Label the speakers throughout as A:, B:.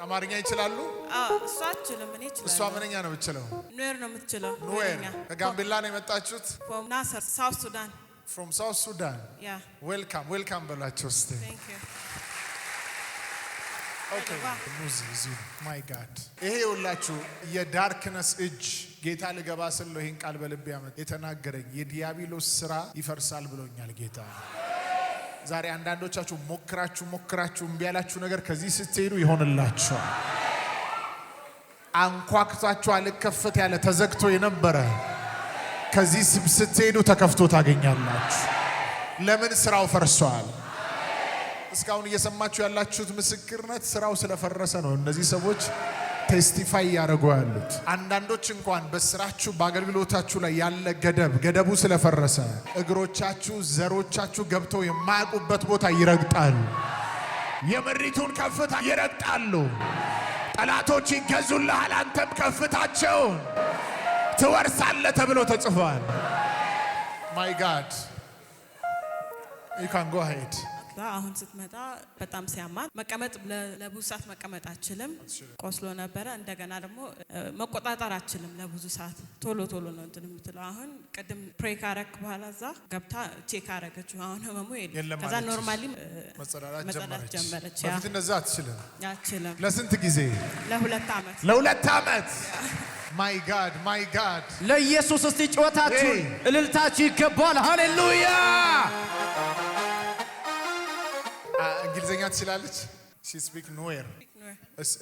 A: አማርኛ ይችላሉ?
B: እሷ አትችልም እኔ እችላለሁ።
A: እሷ ምንኛ ነው የምትችለው?
B: ኑዌር ነው የምትችለው።
A: ኑዌር ከጋምቤላ ነው የመጣችሁት?
B: from Nasser, South Sudan.
A: from South Sudan.
B: Yeah.
A: welcome በላቸው እስቲ።
B: Thank you.
A: Okay. My God. ይሄ ሁላችሁ የዳርክነስ እጅ ጌታ ልገባ ስለ ይሄን ቃል በልብ ያመጣ የተናገረኝ የዲያብሎስ ስራ ይፈርሳል ብሎኛል ጌታ። ዛሬ አንዳንዶቻችሁ ሞክራችሁ እምቢ ያላችሁ ነገር ከዚህ ስትሄዱ ይሆንላችኋል። አንኳክታችሁ አልከፈት ያለ ተዘግቶ የነበረ ከዚህ ስትሄዱ ተከፍቶ ታገኛላችሁ። ለምን? ስራው ፈርሷል። እስካሁን እየሰማችሁ ያላችሁት ምስክርነት ስራው ስለፈረሰ ነው። እነዚህ ሰዎች ቴስቲፋይ ያደርጉ ያሉት። አንዳንዶች እንኳን በስራችሁ በአገልግሎታችሁ ላይ ያለ ገደቡ ስለፈረሰ እግሮቻችሁ ዘሮቻችሁ ገብተው የማያውቁበት ቦታ ይረግጣሉ። የምድሪቱን ከፍታ ይረግጣሉ። ጠላቶች ይገዙልሃል፣ አንተም ከፍታቸውን ትወርሳለህ ተብሎ ተጽፏል። My God. You can go ahead.
B: አሁን ስትመጣ በጣም ሲያማት መቀመጥ ለብዙ ሰዓት መቀመጥ አችልም። ቆስሎ ነበረ። እንደገና ደግሞ መቆጣጠር አችልም ለብዙ ሰዓት ቶሎ ነው እንትን የምትለው። አሁን ቅድም ፕሬይ ካረክ በኋላ እዛ ገብታ ቼክ አረገችው። አሁን ህመሙ የለም። ከዛ ኖርማሊ መጸዳት ጀመረች።
A: በፊት እንደዛ አትችልም።
B: አችልም።
A: ለስንት ጊዜ?
B: ለሁለት ዓመት።
A: My God.
C: ለኢየሱስ እስቲ ጮታችሁ እልልታችሁ ይገባል። ሃሌሉያ።
A: እንግሊዘኛ ትችላለች? She speak nowhere.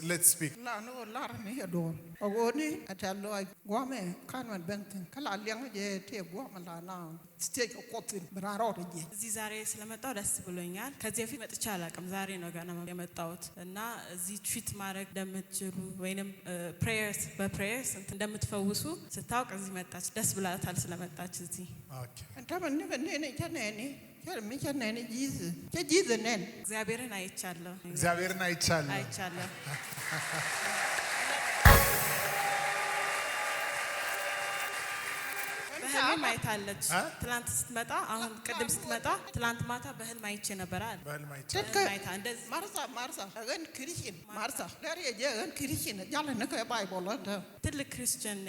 A: Let's speak.
D: La no la me do. Ogoni atalo guame kanwan bentin kala liang je te guama la na stay kotin braro je.
B: እዚህ ዛሬ ስለመጣው ደስ ብሎኛል። ከዚህ በፊት መጥቻ አላውቅም። ዛሬ ነው ገና የመጣሁት እና እዚህ ትሪት ማድረግ እንደምትችሉ ወይንም ፕሬየርስ በፕሬየርስ እንደምትፈውሱ ስታውቅ እዚህ መጣች። ደስ ብላታል ስለመጣች እዚህ።
A: ኦኬ
D: እንታ ምን እኔ ከነኔ ከሚከነኔ ጂዝ ነን
B: እግዚአብሔርን አይቻለሁ። በህልም አይታለች። ትላንት ስትመጣ አሁን ቅድም ስትመጣ ትላንት ማታ በህልም አይቼ ነበር አለ።
D: አይታ እንደዚህ ማርሳ አገን ክሪስቲያን ማርሳ ለሪ የገን ክሪስቲያን ያለ ነከ ባይቦል
B: ትልቅ ክርስቲያን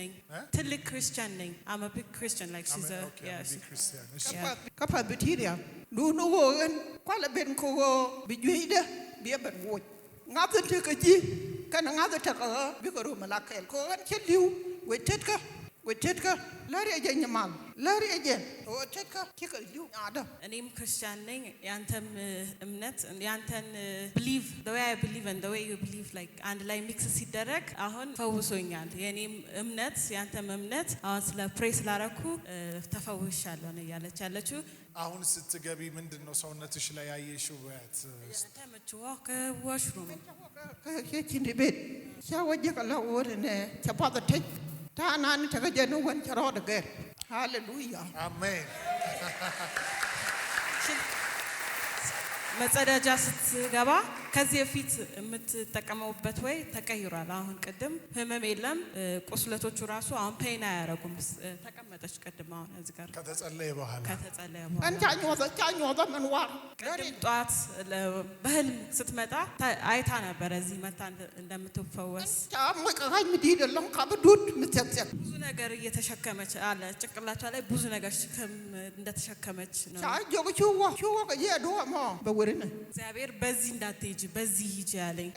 B: ነኝ። I'm a big Christian like she's a Christian.
D: ከፋ ብቲሪያ ዱኑ ወን ኳለ ቤን ኮ ቢጁይደ ቢየበን ወ ngaten te kaji kana ngata ta ka bikoro malakel ko an cheliu wetetka lari ejenyamal lari ejen wetetka kika liu ada
B: እኔም ክርስቲያን ነኝ። ያንተም እምነት ያንተን believe the way I believe and the way you believe like አንድ ላይ ሚክስ ሲደረግ አሁን ፈውሶኛል። የኔም እምነት ያንተም እምነት አሁን ስለ ፕሬይ ስላረኩ ተፈውሻለሁ ነው ያለች ያለችው።
A: አሁን ስትገቢ ምንድነው ሰውነትሽ ላይ ያየሽው? ወያት
B: ተመችዋ ከዋሽሩም
D: ከኪንዲ ቤት ሻወጀ ከላ ወርነ ተፓተተ ታናን ተገጀኑ ወን ተሮደ ገር ሃሌሉያ
A: አሜን።
B: መጸዳጃ ስትገባ ከዚህ በፊት የምትጠቀመውበት ወይ ተቀይሯል። አሁን ቅድም ህመም የለም። ቁስለቶቹ ራሱ አሁን ፔን አያረጉም። ተቀመጠች ቅድም አሁን እዚህ ጋር
A: ከተጸለየ በኋላ
D: አንቻኝ ወደ መንዋር
B: ቅድም ጧት በህልም ስትመጣ አይታ ነበር እዚህ መታ እንደምትፈወስ።
D: ታምቀኝ ምዲደለም ካብዱት ምትተክ
B: ብዙ ነገር እየተሸከመች አለ። ጭንቅላቷ ላይ ብዙ ነገር እንደተሸከመች ነው።
D: ሹዋ የዶማ በወርነ
B: እግዚአብሔር በዚህ እንዳትሄጂ በዚህ ሂጂ ያለኝ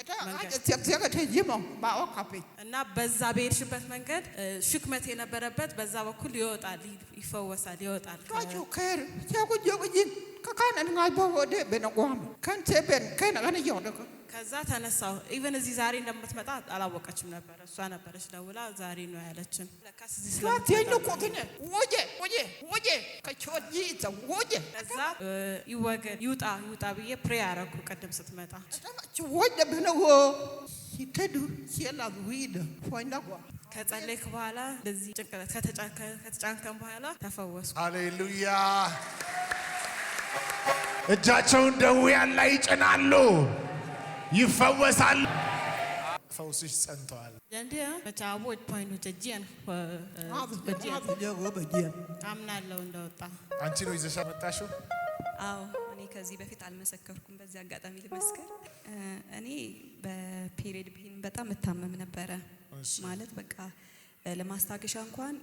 B: እና በዛ በሄድሽበት መንገድ ሽክመት የነበረበት በዛ በኩል ይወጣል፣ ይፈወሳል። ከዛ ተነሳው። ኢቭን እዚህ ዛሬ እንደምትመጣ አላወቀችም ነበር። እሷ ነበረች ደውላ ዛሬ ነው ያለችን። ለካስ እዚህ ከዛ ይውጣ ብዬ ፕሬይ አረኩ ቅድም ስትመጣ። ከጸለይክ በኋላ እንደዚህ ጭንቅላት ከተጫንከን በኋላ ተፈወስኩ።
A: ሃሌሉያ። እጃቸውን ደዌያን ላይ ይጭናሉ፣ ይፈወሳል። ፈውስሽ ጸንተዋል።
B: እንዲያ መቻቦ ፖይንት ወጀጂያን አምናለሁ እንደወጣ።
A: አንቺ ነው ይዘሻ መጣሽው?
E: አዎ እኔ ከዚህ በፊት አልመሰከርኩም። በዚህ አጋጣሚ ልመስክር። እኔ በፔሪድ ፔን በጣም እታመም ነበረ ማለት በቃ ለማስታገሻ እንኳን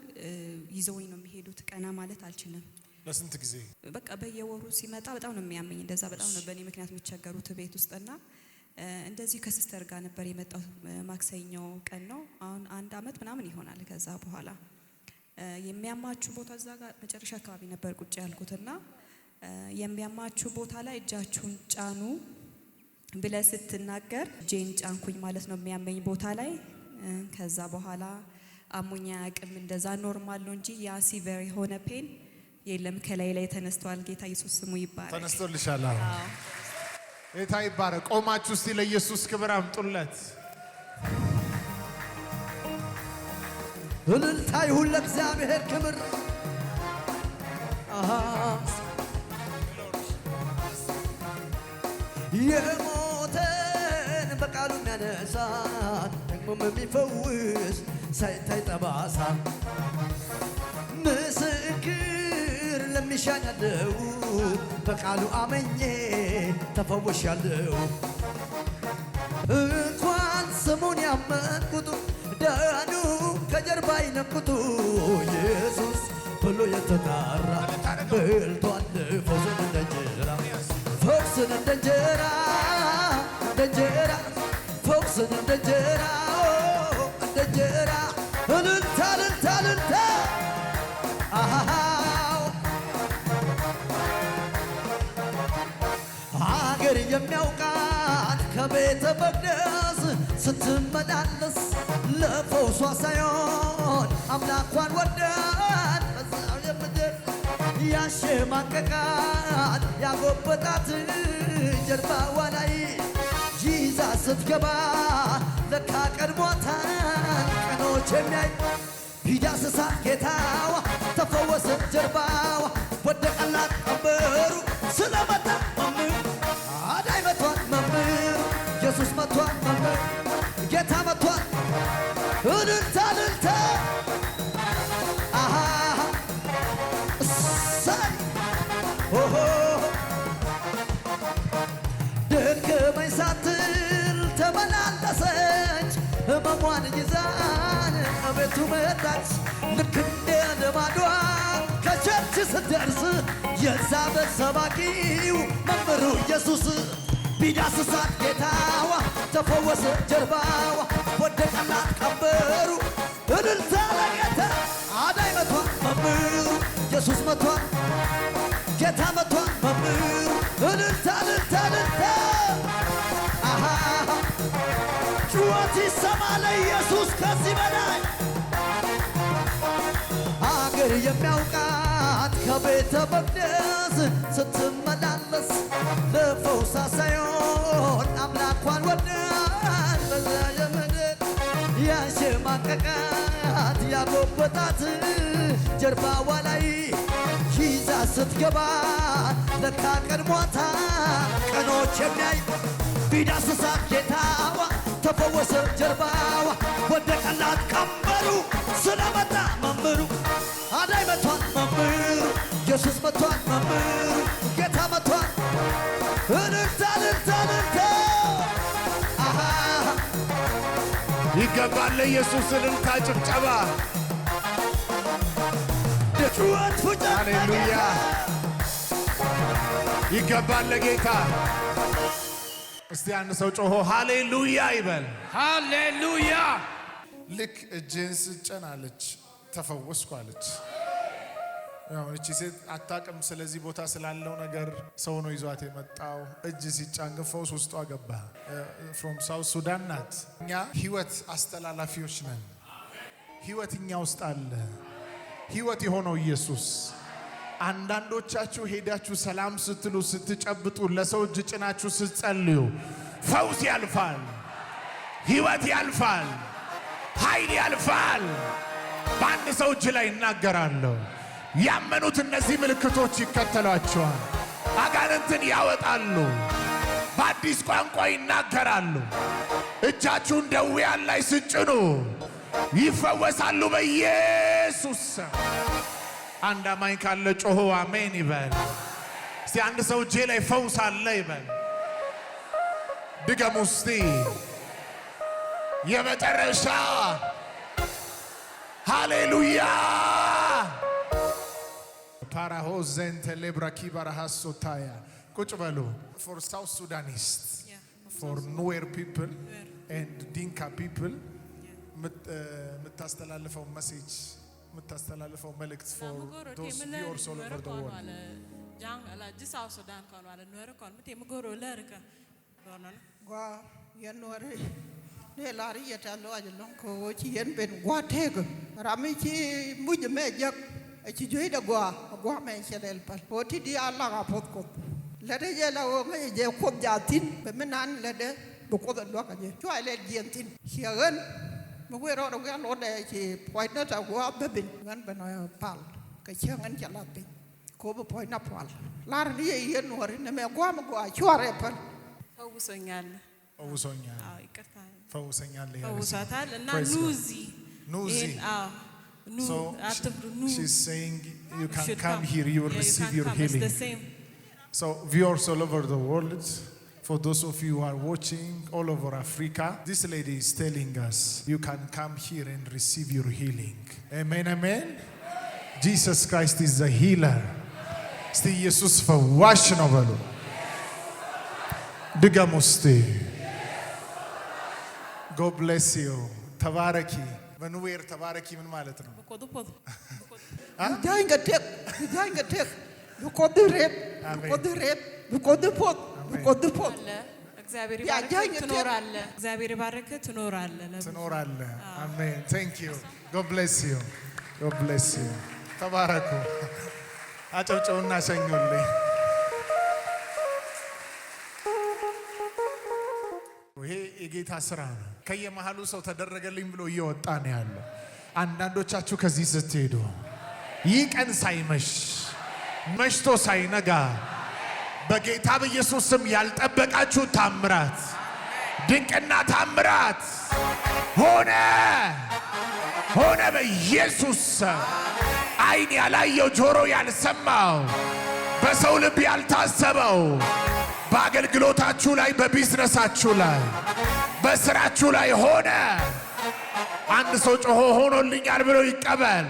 E: ይዘውኝ ነው የሚሄዱት ቀና ማለት አልችልም
A: ለስንት ጊዜ
E: በቃ በየወሩ ሲመጣ በጣም ነው የሚያመኝ እንደዛ በጣም ነው በእኔ ምክንያት የሚቸገሩት ቤት ውስጥና እንደዚህ ከሲስተር ጋር ነበር የመጣው ማክሰኞ ቀን ነው አሁን 1 አመት ምናምን ይሆናል ከዛ በኋላ የሚያማችሁ ቦታ እዛ ጋር መጨረሻ አካባቢ ነበር ቁጭ ያልኩትና የሚያማችሁ ቦታ ላይ እጃችሁን ጫኑ ብለህ ስትናገር ጄን ጫንኩኝ ማለት ነው የሚያመኝ ቦታ ላይ ከዛ በኋላ አሙኛ ያቅም እንደዛ ኖርማል ነው እንጂ ያ ሲቨር የሆነ ፔን የለም ከላይ ላይ ተነስቷል ጌታ ኢየሱስ ስሙ ይባረክ
A: ተነስቶልሻል ጌታ ይባረክ ቆማችሁ እስቲ ለኢየሱስ ክብር አምጡለት
C: እልልታ ይሁን ለእግዚአብሔር ክብር የሞተን በቃሉ የሚያነሳ ደግሞም የሚፈውስ ሳይታይ ጠባሳ ምስክር ለሚሻኝ ያለው በቃሉ አመኜ ተፈወሻለሁ እንኳን ስሙን ያመንኩት ዳኑ ከጀርባ ይነኩት ኢየሱስ ብሎ የተጣራ በልቷል ፈውስን እንደ እንጀራ ፈውስን እንደ እንጀራ እንደ እንጀራ ፈውስን እንደ እንጀራ እንደ እንጀራ እልልታ እልልታ እልልታ አገር የሚያውቃት ከቤተ መቅደስ ስትመላለስ ለፈውሷ ሳይሆን አምላኳን ወዳት በዛው የምድር ያሸማቀቃት ያጎበጣት ጀርባዋ ላይ ይዛ ስትገባ ለካ ቀድሟታል ቀኖች የሚያይ ቢዳስሳ ጌታዋ ተፈወሰ ጀርባዋ ወደቀላት ቀንበሩ ስለመጣ መምህር አዳኝ መጥቷል መምህር ኢየሱስ መጥቷል መምህር ጌታ መጥቷል እልልታ እልልታ እሰይ ኦሆ ደከመኝ ሳትል ተመላለሰች ህመሟን ይዛን እቤቱ መጣች ልክ እንደ ልማዷ ከቸርች ስትደርስ የዛ በሰባኪው መምህሩ ኢየሱስ ቢዳስሳት ጌታዋ ተፈወሰ ጀርባዋ ወደቀላት ቀንበሩ እልልታ ለጌታ አዳኝ መጥቷል መምህሩ ኢየሱስ መጥቷል ጌታ መጥቷል መምህሩ እልልታ እልልታ እልልታ ጩኸት ይሰማ ለኢየሱስ ከዚህ በላይ አገር የሚያውቃት ከቤተ መቅደስ ስትመላለስ ለፈውሳ ሳይሆን አምላኳን ወዳት በዛ የምድር ያሸማቀቃት ያጎበጣት ጀርባዋ ላይ ይዛ ስትገባ ለካ ቀድሟታ ቀኖች የሚያይ ቢዳስሳት ጌታዋ ተፈወሰ ጀርባዋ ወደቀላት ቀንበሩ ስለመጣ መምህሩ አዳኝ መጥቷል መምህሩ ኢየሱስ መጥቷል መምህሩ ጌታ መጥቷል እልልታ እልልታ እልልታ
A: ይገባል ለኢየሱስ እልልታ ጭብጨባ
C: ጩኸት ፉጨት
A: ሃሌሉያ ይገባል ለጌታ እስቲ አንድ ሰው ጮሆ ሃሌሉያ ይበል
C: ሃሌሉያ
A: ልክ እጄን ስጭን አለች ተፈወስኩ አለች ያው እቺ ሴት አታውቅም ስለዚህ ቦታ ስላለው ነገር ሰው ነው ይዟት የመጣው እጅ ሲጫን ግን ፈውስ ውስጧ ገባ ፍሮም ሳውት ሱዳን ናት እኛ ህይወት አስተላላፊዎች ነን ህይወት እኛ ውስጥ አለ ህይወት የሆነው ኢየሱስ አንዳንዶቻችሁ ሄዳችሁ ሰላም ስትሉ ስትጨብጡ ለሰው እጅ ጭናችሁ ስትጸልዩ ፈውስ ያልፋል ህይወት ያልፋል ኃይል ያልፋል በአንድ ሰው እጅ ላይ እናገራለሁ ያመኑት እነዚህ ምልክቶች ይከተሏቸዋል አጋንንትን ያወጣሉ በአዲስ ቋንቋ ይናገራሉ እጃችሁን ደዌያን ላይ ስጭኑ ይፈወሳሉ በኢየሱስ አንድ አማኝ ካለ ጮሆ አሜን ይበል እስቲ አንድ ሰው እጄ ላይ ፈውስ አለ ይበል ድገሙ እስቲ የመጨረሻ ሃሌሉያ ፓራሆዘን ቴሌብራኪ ባራሃሶታያ ቁጭ በሉ for South Sudanese for Nuer people and Dinka people የምታስተላልፈው ሜሴጅ የምታስተላልፈው መልእክት for those viewers all over the world
B: ጃን አላ ጅሳው ሱዳን ኮን ዋለ ኑር ኮን ምት የምጎሮ ለርከ ዶናል
D: ጓ የኖር ኔላሪ የታለው አይደለም ኮቺ የንበን ጓቴግ ራሚቺ ሙጅ መጀክ እቺ ጆይ ደጓ ጓ መንሸለልፓል ሆቲ ዲ አላ ጋፖትኮ ለደ የላው መጀ ኮብ ጃቲን በመናን ለደ በቆደ ዶካጀ ቹአለ ዲንቲን ሂገን መጎሮ ደጋ ሎደ እቺ ፖይና ታጓ በብን ገን በና ፓል ከቸንገን ቻላቴ ኮብ ፖይና ፓል ላርኒ የኖር ነመጓ መጓ ቹአሬፓል
B: ፈውሶኛል
A: ፈውሶኛል
B: አዎ ይቅርታ
A: ፈውሰኛል
B: ፈውሳታል እና ኑዚ አዎ
A: So she's saying you can come here, you will receive your healing. So viewers all over the world, for those of you who are watching all over Africa, this lady is telling us you can come here and receive your healing. Amen, amen. Jesus Christ is the healer. Sti Jesus ፈዋሽ ነው በሉ ድገሙስቲ God bless you. ተባረኪ በኑዌር ተባረኪ ምን ማለት ነው?
B: በቆጥቆጥ
D: ጃንገቴክ በቆድሬብ በቆድፖት
B: አለ እግዚአብሔር ይባርክ ትኖራለ እግዚአብሔር ይባርክ ትኖራለ
A: አሜን thank you God bless you God bless you ተባረኩ አጨብጨውና ሸኙልኝ ይሄ የጌታ ስራ ነው ከየመሃሉ ሰው ተደረገልኝ ብሎ እየወጣ ነው ያለው አንዳንዶቻችሁ ከዚህ ስትሄዱ ይህ ቀን ሳይመሽ መሽቶ ሳይነጋ በጌታ በኢየሱስ ስም ያልጠበቃችሁ ታምራት ድንቅና ታምራት ሆነ በኢየሱስ አይን ያላየው ጆሮ ያልሰማው በሰው ልብ ያልታሰበው በአገልግሎታችሁ ላይ በቢዝነሳችሁ ላይ በስራችሁ ላይ ሆነ አንድ ሰው ጮሆ ሆኖልኛል ብሎ ይቀበል